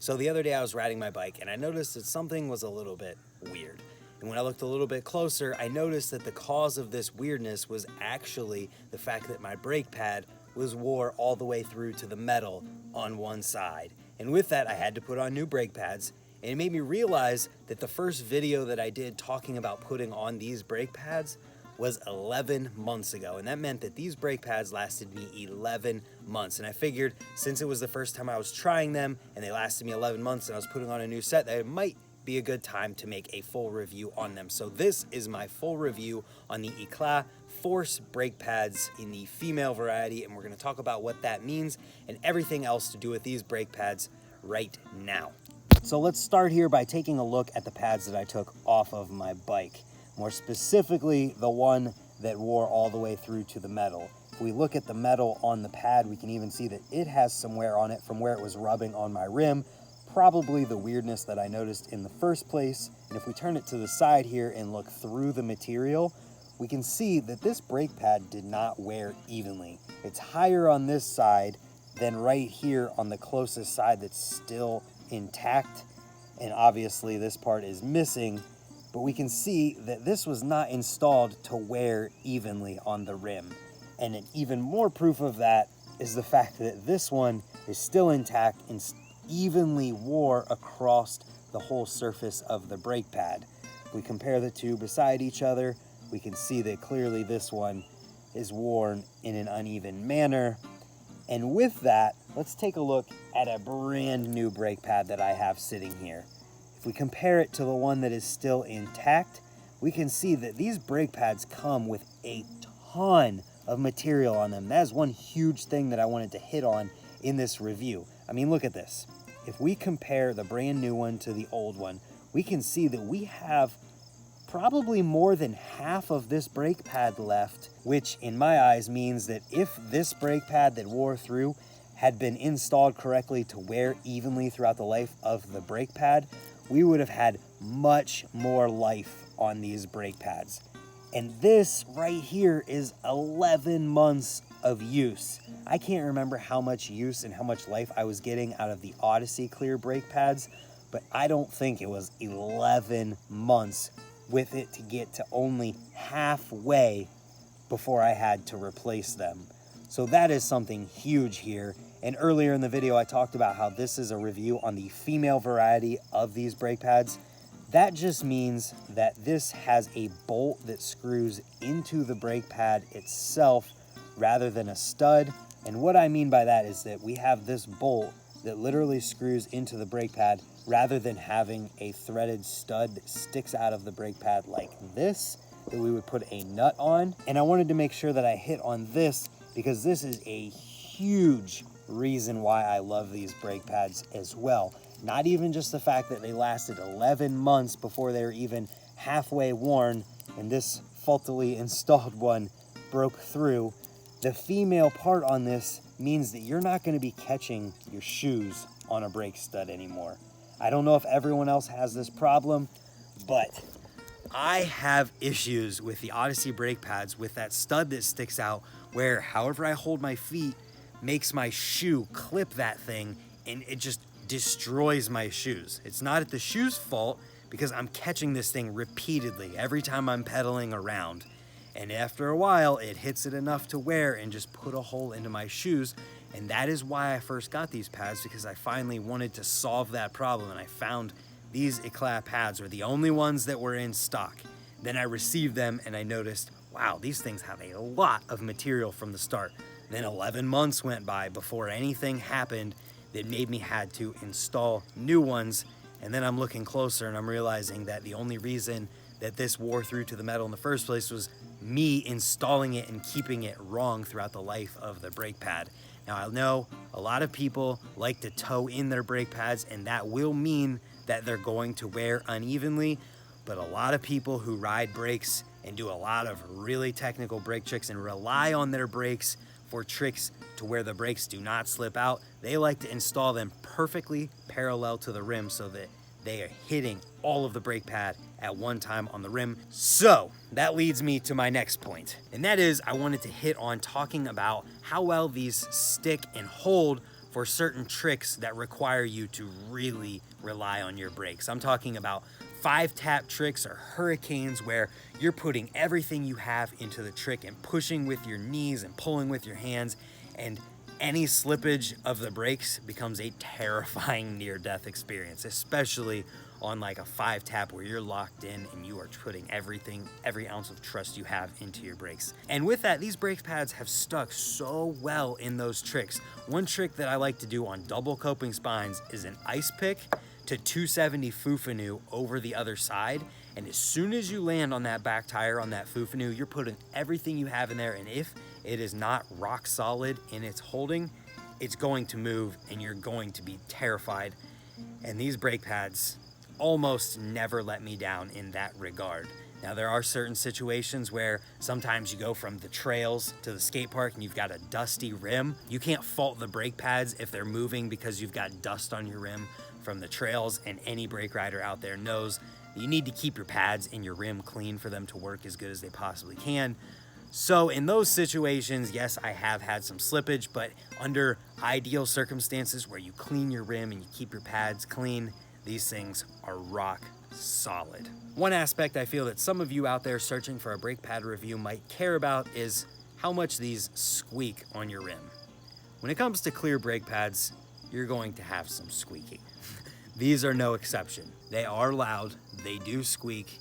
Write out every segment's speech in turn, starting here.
So the other day I was riding my bike and I noticed that something was a little bit weird. And when I looked a little bit closer, I noticed that the cause of this weirdness was actually the fact that my brake pad was wore all the way through to the metal on one side. And with that, I had to put on new brake pads. And it made me realize that the first video that I did talking about putting on these brake pads was 11 months ago. And that meant that these brake pads lasted me 11 months. And I figured since it was the first time I was trying them and they lasted me 11 months and I was putting on a new set, that it might be a good time to make a full review on them. So this is my full review on the Eclat Force brake pads in the female variety, and we're going to talk about what that means and everything else to do with these brake pads right now. So let's start here by taking a look at the pads that I took off of my bike. More specifically, the one that wore all the way through to the metal. If we look at the metal on the pad, we can even see that it has some wear on it from where it was rubbing on my rim. Probably the weirdness that I noticed in the first place. And if we turn it to the side here and look through the material, we can see that this brake pad did not wear evenly. It's higher on this side than right here on the closest side that's still intact. And obviously this part is missing, but we can see that this was not installed to wear evenly on the rim. And an even more proof of that is the fact that this one is still intact and evenly wore across the whole surface of the brake pad. If we compare the two beside each other, we can see that clearly this one is worn in an uneven manner. And with that, let's take a look at a brand new brake pad that I have sitting here. If we compare it to the one that is still intact, we can see that these brake pads come with a ton of material on them. That is one huge thing that I wanted to hit on in this review. I mean, look at this. If we compare the brand new one to the old one, we can see that we have probably more than half of this brake pad left, which in my eyes means that if this brake pad that wore through had been installed correctly to wear evenly throughout the life of the brake pad, we would have had much more life on these brake pads. And this right here is 11 months of use. I can't remember how much use and how much life I was getting out of the Odyssey clear brake pads, but I don't think it was 11 months with it to get to only halfway before I had to replace them. So that is something huge here. And earlier in the video, I talked about how this is a review on the female variety of these brake pads. That just means that this has a bolt that screws into the brake pad itself rather than a stud. And what I mean by that is that we have this bolt that literally screws into the brake pad rather than having a threaded stud that sticks out of the brake pad like this that we would put a nut on. And I wanted to make sure that I hit on this because this is a huge reason why I love these brake pads as well. Not even just the fact that they lasted 11 months before they were even halfway worn and this faultily installed one broke through. The female part on this means that you're not going to be catching your shoes on a brake stud anymore. I don't know if everyone else has this problem, but I have issues with the Odyssey brake pads with that stud that sticks out where however I hold my feet makes my shoe clip that thing and it just destroys my shoes. It's not at the shoe's fault because I'm catching this thing repeatedly every time I'm pedaling around. And after a while, it hits it enough to wear and just put a hole into my shoes. And that is why I first got these pads, because I finally wanted to solve that problem. And I found these Eclat pads were the only ones that were in stock. Then I received them and I noticed, wow, these things have a lot of material from the start. Then 11 months went by before anything happened that made me had to install new ones. And then I'm looking closer and I'm realizing that the only reason that this wore through to the metal in the first place was me installing it and keeping it wrong throughout the life of the brake pad. Now I know a lot of people like to toe in their brake pads and that will mean that they're going to wear unevenly, but a lot of people who ride brakes and do a lot of really technical brake tricks and rely on their brakes for tricks to where the brakes do not slip out, they like to install them perfectly parallel to the rim so that they are hitting all of the brake pad at one time on the rim. So that leads me to my next point, and that is I wanted to hit on talking about how well these stick and hold for certain tricks that require you to really rely on your brakes. I'm talking about 5-tap tricks or hurricanes where you're putting everything you have into the trick and pushing with your knees and pulling with your hands, and any slippage of the brakes becomes a terrifying near-death experience, especially on like a 5-tap where you're locked in and you are putting everything, every ounce of trust you have into your brakes. And with that, these brake pads have stuck so well in those tricks. One trick that I like to do on double coping spines is an ice pick to 270 Fufanu over the other side. And as soon as you land on that back tire on that Fufanu, you're putting everything you have in there. And if it is not rock solid in its holding, it's going to move and you're going to be terrified. And these brake pads almost never let me down in that regard. Now, there are certain situations where sometimes you go from the trails to the skate park and you've got a dusty rim. You can't fault the brake pads if they're moving because you've got dust on your rim from the trails, and any brake rider out there knows you need to keep your pads and your rim clean for them to work as good as they possibly can. So in those situations, yes, I have had some slippage, but under ideal circumstances where you clean your rim and you keep your pads clean, these things are rock solid. One aspect I feel that some of you out there searching for a brake pad review might care about is how much these squeak on your rim. When it comes to clear brake pads, you're going to have some squeaking. These are no exception. They are loud, they do squeak,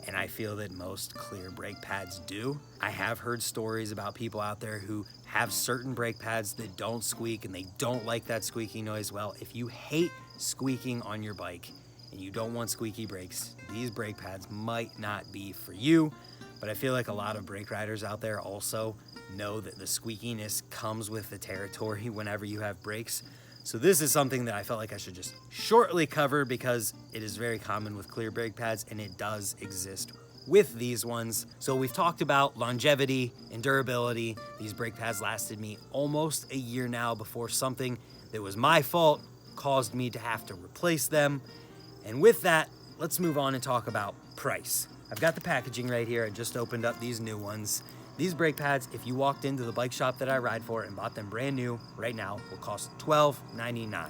and I feel that most clear brake pads do. I have heard stories about people out there who have certain brake pads that don't squeak and they don't like that squeaky noise. Well, if you hate squeaking on your bike and you don't want squeaky brakes, these brake pads might not be for you. But I feel like a lot of brake riders out there also know that the squeakiness comes with the territory whenever you have brakes. So this is something that I felt like I should just shortly cover because it is very common with clear brake pads and it does exist with these ones. So we've talked about longevity and durability. These brake pads lasted me almost a year now before something that was my fault caused me to have to replace them. And with that, let's move on and talk about price. I've got the packaging right here. I just opened up these new ones. These brake pads, if you walked into the bike shop that I ride for and bought them brand new right now, will cost $12.99.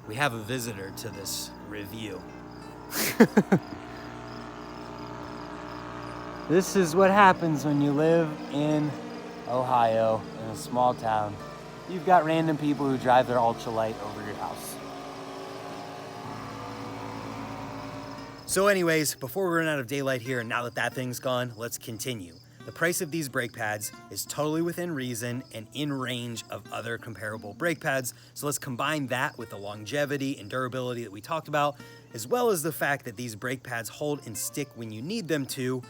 We have a visitor to this review. This is what happens when you live in Ohio, in a small town. You've got random people who drive their ultralight over your house. So anyways, before we run out of daylight here, and now that that thing's gone, let's continue. The price of these brake pads is totally within reason and in range of other comparable brake pads. So let's combine that with the longevity and durability that we talked about, as well as the fact that these brake pads hold and stick when you need them to.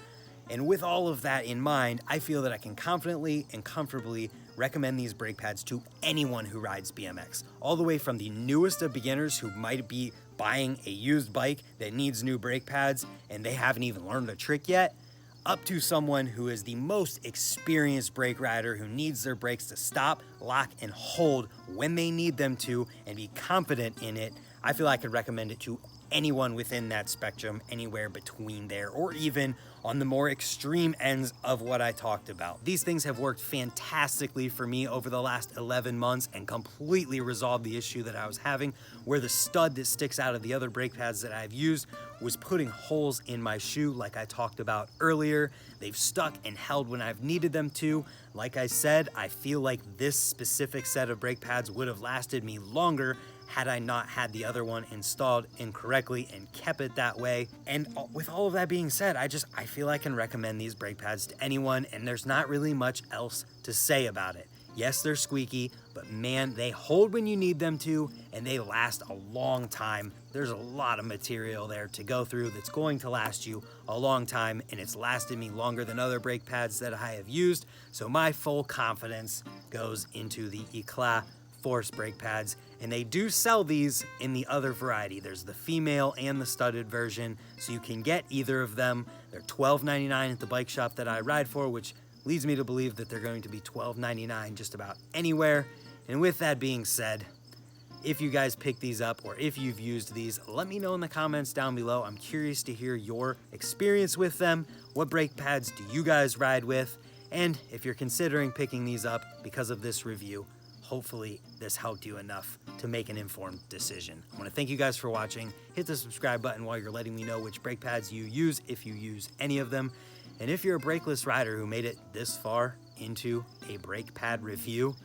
And with all of that in mind, I feel that I can confidently and comfortably recommend these brake pads to anyone who rides BMX, all the way from the newest of beginners who might be buying a used bike that needs new brake pads and they haven't even learned a trick yet, up to someone who is the most experienced brake rider who needs their brakes to stop, lock, and hold when they need them to and be confident in it. I feel I could recommend it to anyone within that spectrum, anywhere between there, or even on the more extreme ends of what I talked about. These things have worked fantastically for me over the last 11 months and completely resolved the issue that I was having, where the stud that sticks out of the other brake pads that I've used was putting holes in my shoe like I talked about earlier. They've stuck and held when I've needed them to. Like I said, I feel like this specific set of brake pads would have lasted me longer had I not had the other one installed incorrectly and kept it that way. And with all of that being said, I feel I can recommend these brake pads to anyone, and there's not really much else to say about it. Yes, they're squeaky, but man, they hold when you need them to, and they last a long time. There's a lot of material there to go through that's going to last you a long time, and it's lasted me longer than other brake pads that I have used, so my full confidence goes into the Eclat force brake pads, and they do sell these in the other variety. There's the female and the studded version, so you can get either of them. They're $12.99 at the bike shop that I ride for, which leads me to believe that they're going to be $12.99 just about anywhere. And with that being said, if you guys pick these up or if you've used these, let me know in the comments down below. I'm curious to hear your experience with them. What brake pads do you guys ride with? And if you're considering picking these up because of this review, hopefully this helped you enough to make an informed decision. I want to thank you guys for watching. Hit the subscribe button while you're letting me know which brake pads you use, if you use any of them. And if you're a brakeless rider who made it this far into a brake pad review,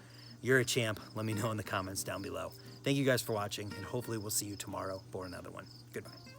you're a champ. Let me know in the comments down below. Thank you guys for watching, and hopefully we'll see you tomorrow for another one. Goodbye.